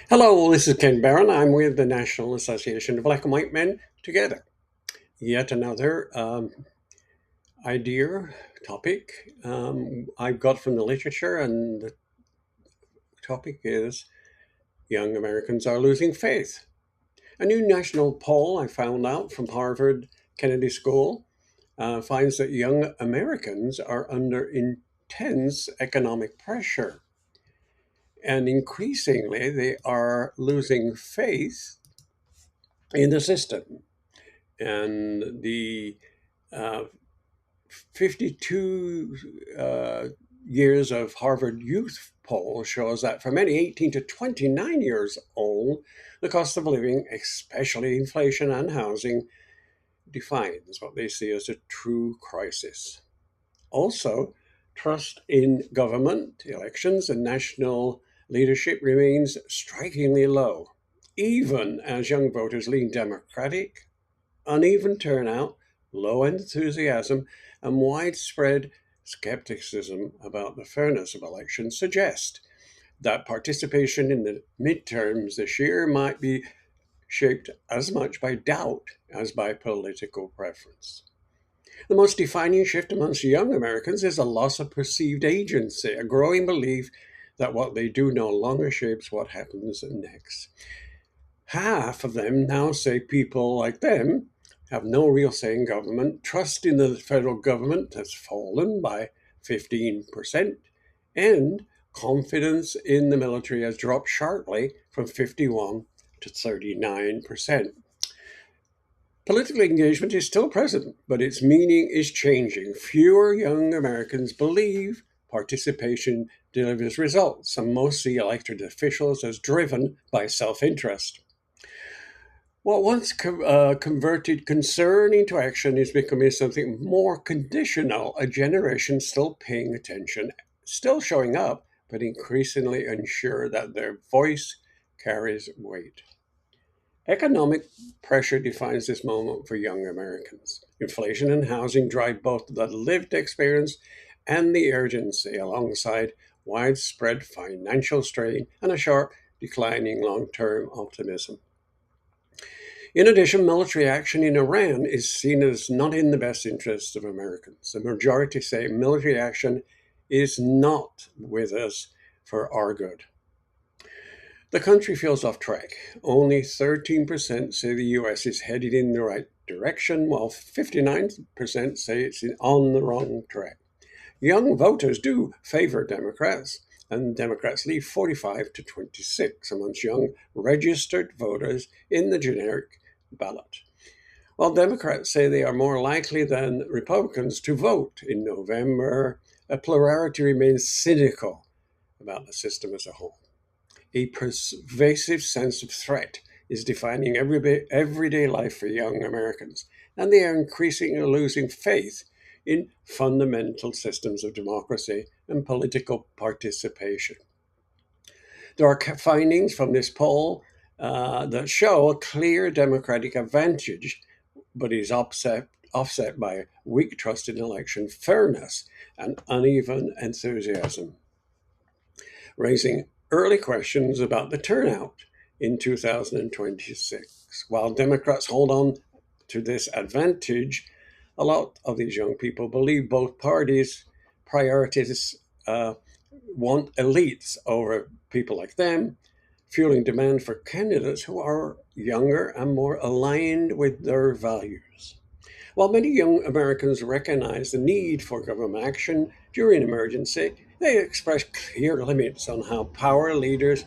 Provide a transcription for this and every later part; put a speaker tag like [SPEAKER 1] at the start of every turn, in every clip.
[SPEAKER 1] Hello, this is Ken Barron. I'm with the National Association of Black and White Men Together. Yet another idea, topic I've got from the literature, and the topic is young Americans are losing faith. A new national poll I found out from Harvard Kennedy School finds that young Americans are under intense economic pressure. And increasingly, they are losing faith in the system. And the uh, 52 years of Harvard Youth poll shows that for many 18 to 29 years old, the cost of living, especially inflation and housing, defines what they see as a true crisis. Also, trust in government, elections, and national leadership remains strikingly low, even as young voters lean Democratic. Uneven turnout, low enthusiasm, and widespread skepticism about the fairness of elections suggest that participation in the midterms this year might be shaped as much by doubt as by political preference. The most defining shift amongst young Americans is a loss of perceived agency, a growing belief that what they do no longer shapes what happens next. Half of them now say people like them have no real say in government. Trust in the federal government has fallen by 15%, and confidence in the military has dropped sharply from 51 to 39%. Political engagement is still present, but its meaning is changing. Fewer young Americans believe participation delivers results, and most see elected officials as driven by self interest. What once converted concern into action is becoming something more conditional, a generation still paying attention, still showing up, but increasingly unsure that their voice carries weight. Economic pressure defines this moment for young Americans. Inflation and housing drive both the lived experience and the urgency, alongside widespread financial strain and a sharp declining long term optimism. In addition, military action in Iran is seen as not in the best interests of Americans. The majority say military action is not with us for our good. The country feels off track. Only 13% say the US is headed in the right direction, while 59% say it's on the wrong track. Young voters do favor Democrats, and Democrats lead 45 to 26 amongst young registered voters in the generic ballot. While Democrats say they are more likely than Republicans to vote in November, a plurality remains cynical about the system as a whole. A pervasive sense of threat is defining everyday life for young Americans, and they are increasingly losing faith in fundamental systems of democracy and political participation. There are findings from this poll that show a clear Democratic advantage, but is offset by weak trust in election fairness and uneven enthusiasm, raising early questions about the turnout in 2026. While Democrats hold on to this advantage, a lot of these young people believe both parties' priorities want elites over people like them, fueling demand for candidates who are younger and more aligned with their values. While many young Americans recognize the need for government action during emergency, they express clear limits on how power leaders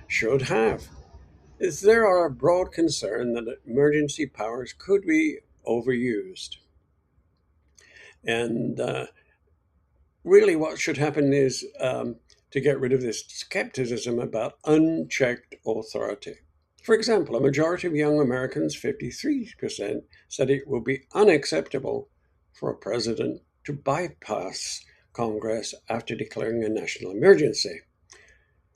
[SPEAKER 1] should have. Is there are a broad concern that emergency powers could be overused. And really, what should happen is to get rid of this skepticism about unchecked authority. For example, a majority of young Americans, 53%, said it would be unacceptable for a president to bypass Congress after declaring a national emergency.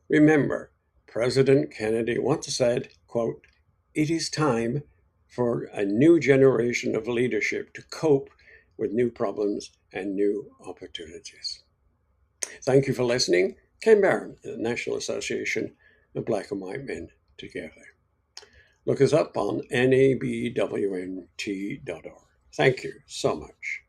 [SPEAKER 1] Remember, President Kennedy once said, quote, "It is time for a new generation of leadership to cope with new problems and new opportunities." Thank you for listening. Ken Barron, the National Association of black and white men together. Look us up on nabwnt.org. Thank you so much.